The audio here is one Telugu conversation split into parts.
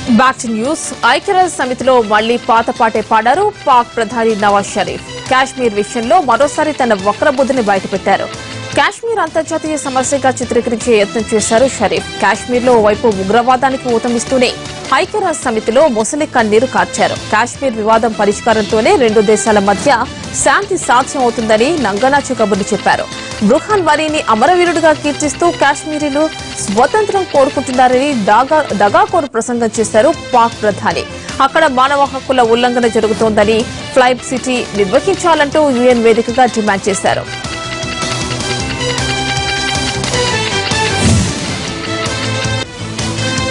Back to news. ఐక్యరాజ్య సమితిలో మళ్లీ పాత పాటే పాడారు పాక్ ప్రధాని నవాజ్ షరీఫ్. కాశ్మీర్ విషయంలో మరోసారి తన వక్రబుద్ధిని బయటపెట్టారు. కాశ్మీర్ అంతర్జాతీయ సమస్యగా చిత్రీకరించే యత్నం చేశారు షరీఫ్. కాశ్మీర్లో ఓవైపు ఉగ్రవాదానికి ఊతమిస్తూనే ఐక్యరాజ్య సమితిలో మొసలి కన్నీరు కార్చారు. కాశ్మీర్ వివాదం పరిష్కారంతోనే రెండు దేశాల మధ్య శాంతి సాధ్యం అవుతుందని నంగనాచు కబుర్లు చెప్పారు. బృహాన్ వరీని అమరవీరుడిగా కీర్తిస్తూ కాశ్మీరీలు స్వతంత్రం కోరుకుంటున్నారని దగాకోరు ప్రసంగం చేశారు పాక్ ప్రధాని. అక్కడ మానవ హక్కుల ఉల్లంఘన జరుగుతోందని ఫ్లైట్ సిటీ నిర్వహించాలంటూ యుఎన్ వేదికగా డిమాండ్ చేశారు.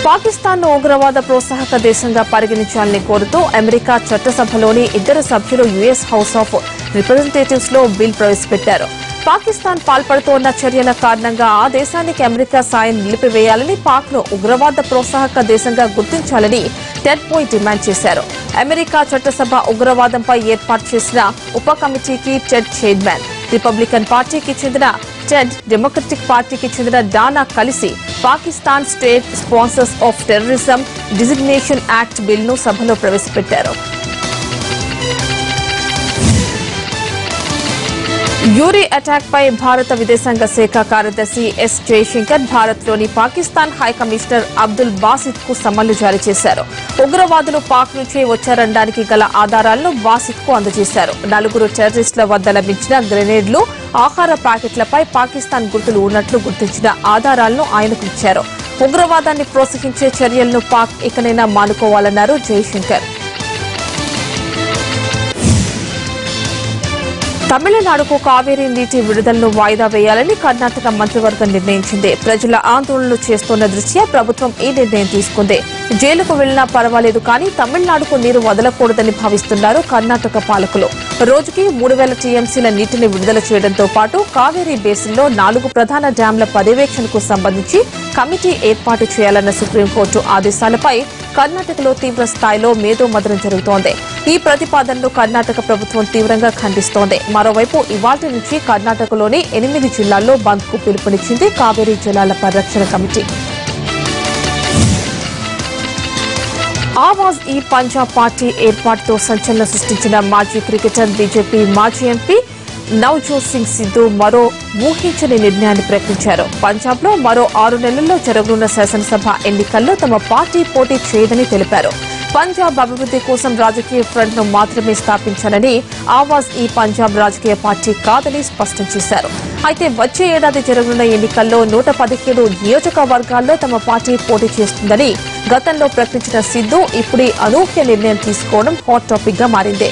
పాకిస్తాన్ను ఉగ్రవాద ప్రోత్సాహక దేశంగా పరిగణించాలని కోరుతూ అమెరికా చట్టసభలోని ఇద్దరు సభ్యులు యుఎస్ హౌస్ ఆఫ్ రిప్రజెంటేటివ్స్ లో బిల్ ప్రవేశపెట్టారు. పాకిస్తాన్ పాల్పడుతోన్న చర్యల కారణంగా ఆ దేశానికి అమెరికా సాయం నిలిపివేయాలని, పాక్ ను ఉగ్రవాద ప్రోత్సాహక దేశంగా గుర్తించాలని టెడ్ పోయ్ డిమాండ్ చేశారు. అమెరికా చట్టసభ ఉగ్రవాదంపై ఏర్పాటు చేసిన ఉప కమిటీకి టెడ్ చైర్మన్, రిపబ్లికన్ పార్టీకి చెందిన టెడ్, డెమోక్రటిక్ పార్టీకి చెందిన డానా కలిసి Pakistan state sponsors of terrorism designation act బిల్ను సభలో ప్రవేశపెట్టారు. యూరీ అటాక్ పై భారత విదేశాంగ శాఖ కార్యదర్శి ఎస్ జయశంకర్ భారత్లోని పాకిస్తాన్ హై కమిషనర్ అబ్దుల్ బాసిత్ కు సమన్లు జారీ చేశారు. ఉగ్రవాదులు పాక్ నుంచే వచ్చారనడానికి గల ఆధారాలను బాసిత్ కు అందజేశారు. నలుగురు టెర్రరిస్టుల వద్ద లభించిన గ్రెనేడ్లు, ఆహార ప్యాకెట్లపై పాకిస్తాన్ గుర్తులు ఉన్నట్లు గుర్తించిన ఆధారాలను ఆయనకు ఇచ్చారు. ఉగ్రవాదాన్ని ప్రోత్సహించే చర్యలను పాక్ ఇకనైనా మానుకోవాలన్నారు జయశంకర్. తమిళనాడుకు కావేరీ నీటి విడుదలను వాయిదా వేయాలని కర్ణాటక మంత్రివర్గం నిర్ణయించింది. ప్రజల ఆందోళనలు చేస్తున్న దృష్ట్యా ప్రభుత్వం ఈ నిర్ణయం తీసుకుంది. జైలుకు వెళ్లినా పర్వాలేదు కానీ తమిళనాడుకు నీరు వదలకూడదని భావిస్తున్నారు కర్ణాటక పాలకులు. రోజుకి 3000 టీఎంసీల నీటిని విడుదల చేయడంతో పాటు కావేరీ బేసిన్లో 4 ప్రధాన డ్యాంల పర్యవేక్షణకు సంబంధించి కమిటీ ఏర్పాటు చేయాలన్న సుప్రీంకోర్టు ఆదేశాలపై కర్ణాటకలో తీవ్ర స్థాయిలో మేధోమథనం జరుగుతోంది. ఈ ప్రతిపాదనను కర్ణాటక ప్రభుత్వం తీవ్రంగా ఖండిస్తోంది. మరోవైపు ఇవాళ్టి నుంచి కర్ణాటకలోని 8 జిల్లాల్లో బంద్ కు పిలుపునిచ్చింది కావేరీ జలాల పరిరక్షణ కమిటీ. ఆవాజ్ ఈ పంజాబ్ పార్టీ ఏర్పాటుతో సంచలనం సృష్టించిన మాజీ క్రికెటర్, బీజేపీ మాజీ ఎంపీ నవజోత్ సింగ్ సిద్ధు మరో ఊహించని నిర్ణయాన్ని ప్రకటించారు. పంజాబ్ లో మరో 6 నెలల్లో జరగనున్న శాసనసభ ఎన్నికల్లో తమ పార్టీ పోటీ చేయదని తెలిపారు. పంజాబ్ అభివృద్ది కోసం రాజకీయ ఫ్రంట్ ను మాత్రమే స్థాపించాలని, ఆవాజ్ ఈ పంజాబ్ రాజకీయ పార్టీ కాదని స్పష్టం చేశారు. అయితే వచ్చే ఏడాది జరగనున్న ఎన్నికల్లో 117 నియోజకవర్గాల్లో తమ పార్టీ పోటీ చేస్తుందని గతంలో ప్రకటించిన సిద్ధు ఇప్పుడు అనూహ్య నిర్ణయం తీసుకోవడం హాట్ టాపిక్ గా మారింది.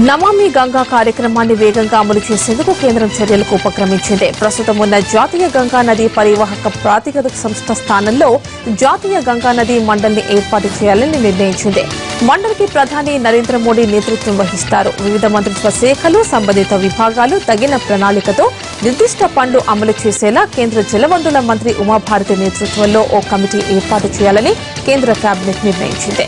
నమామి గంగా కార్యక్రమాన్ని వేగంగా అమలు చేసేందుకు కేంద్రం చర్యలకు ఉపక్రమించింది. ప్రస్తుతం ఉన్న జాతీయ గంగా నది పరివాహక ప్రాతిపదిక సంస్థ స్థానంలో జాతీయ గంగా నది మండలిని ఏర్పాటు చేయాలని నిర్ణయించింది. మండలికి ప్రధాని నరేంద్ర మోడీ నేతృత్వం వహిస్తారు. వివిధ మంత్రిత్వ శాఖలు, సంబంధిత విభాగాలు తగిన ప్రణాళికతో నిర్దిష్ట పనులు అమలు చేసేలా కేంద్ర జలవనరుల మంత్రి ఉమాభారతి నేతృత్వంలో ఓ కమిటీ ఏర్పాటు చేయాలని కేంద్ర కేబినెట్ నిర్ణయించింది.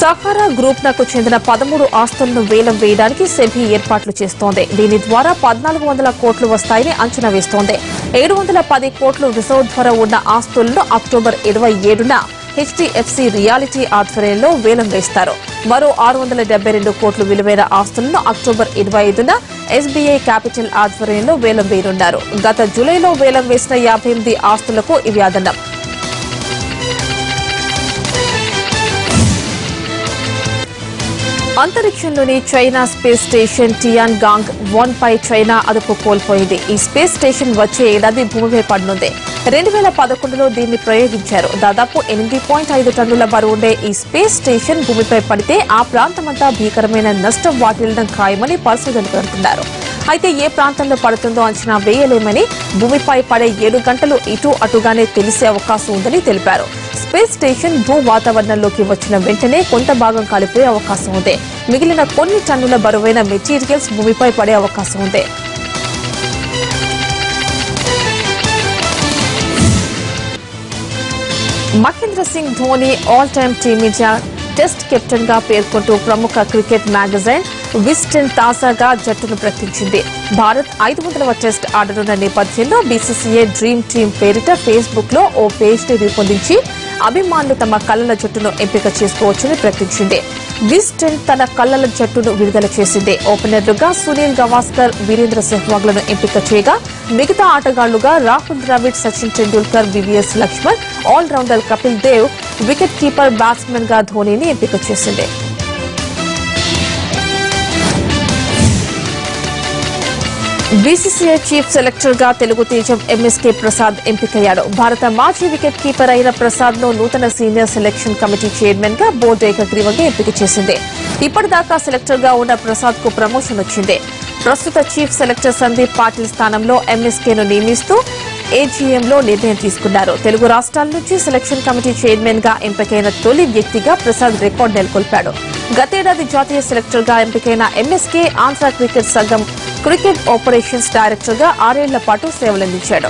సహారా గ్రూప్ నకు చెందిన 13 ఆస్తులను వేలం వేయడానికి సెబీ ఏర్పాట్లు చేస్తోంది. దీని ద్వారా 1400 కోట్లు వస్తాయని అంచనా వేస్తోంది. 710 కోట్లు రిజర్వ్ ధర ఉన్న ఆస్తులను అక్టోబర్ 27న హెచ్డీఎఫ్సీ రియాలిటీ ఆధ్వర్యంలో వేలం వేస్తారు. మరో 672 కోట్లు విలువైన ఆస్తులను అక్టోబర్ 25న ఎస్బీఐ క్యాపిటల్ ఆధ్వర్యంలో వేలం వేయనున్నారు. గత జూలైలో వేలం వేసిన 58 ఆస్తులకు ఇవి అదనం. అంతరిక్షంలోని చైనా స్పేస్ స్టేషన్ టియాన్గాంగ్ 1 పై చైనా అదుపు కోల్పోయింది. ఈ స్పేస్ స్టేషన్ వచ్చే ఏడాది భూమిపై పడనుంది. 2011లో దీన్ని ప్రయోగించారు. దాదాపు 8.5 టన్నుల బరువుండే ఈ స్పేస్ స్టేషన్ భూమిపై పడితే ఆ ప్రాంతమంతా భీకరమైన నష్టం వాటిల్లడం ఖాయమని పరిశోధకులు అంటున్నారు. అయితే ఏ ప్రాంతంలో పడుతుందో అంచనా వేయలేమని, భూమిపై పడే 7 గంటలు ఇటు అటుగానే తెలిసే అవకాశం ఉందని తెలిపారు. స్పేస్ స్టేషన్ భూ వాతావరణంలోకి వచ్చిన వెంటనే కొంత భాగం కాలిపోయే అవకాశం ఉంది. మిగిలిన కొన్ని టన్నుల బరువైన మెటీరియల్స్ భూమిపై పడే అవకాశం ఉంది. Mahendra Singh Dhoni all time team India test captain గా పేర్కొంటూ ప్రముఖ క్రికెట్ మ్యాగజైన్ విస్టన్ తాజాగా జట్టును ప్రకటించింది. భారత్ 500వ టెస్ట్ ఆడనున్న నేపథ్యంలో బీసీసీఐ డ్రీమ్ టీమ్ పేరిట ఫేస్బుక్ లో ఓ పేజ్ ని రూపొందించి అభిమానులు తమ కళ్లల జట్టును ఎంపిక చేసుకోవచ్చని ప్రకటించింది. విస్టన్ తన కళ్లల జట్టును విడుదల చేసింది. ఓపెనర్లుగా సునీల్ గవాస్కర్, వీరేంద్ర సెహ్వాగ్లను ఎంపిక చేయగా మిగతా ఆటగాళ్లుగా Rahul Dravid, Sachin Tendulkar, VVS Laxman, all rounder Kapil Dev, wicket keeper, batsmen గా ధోనీని ఎంపిక చేసింది. బీసీసీఐ చీఫ్ సెలెక్టర్ గా తెలుగు తేజం ఎంఎస్కే ప్రసాద్ ఎంపికయ్యాడు. భారత మాజీ వికెట్ కీపర్ అయిన ప్రసాద్ ను నూతన సీనియర్ సెలక్షన్ కమిటీ చైర్మన్ గా బోర్డు ఏకగ్రీవంగా ఎంపిక చేసింది. ఇప్పటిదాకా సెలెక్టర్ గా ఉన్న ప్రసాద్ కు ప్రమోషన్ వచ్చింది. ప్రస్తుత చీఫ్ సెలెక్టర్ సందీప్ పాటిల్ స్థానంలో ఎంఎస్కేను నియమిస్తూ ఏజీఎంలో నిర్ణయం తీసుకున్నారు. తెలుగు రాష్ట్రాల నుంచి సెలక్షన్ కమిటీ చైర్మన్ గా ఎంపికైన తొలి వ్యక్తిగా ప్రసాద్ రికార్డు నెలకొల్పాడు. గతేడాది జాతీయ సెలెక్టర్ గా ఎంపికైన ఎంఎస్కే ఆంధ్ర క్రికెట్ సంఘం క్రికెట్ ఆపరేషన్స్ డైరెక్టర్ గా 6 ఏళ్ల పాటు సేవలందించాడు.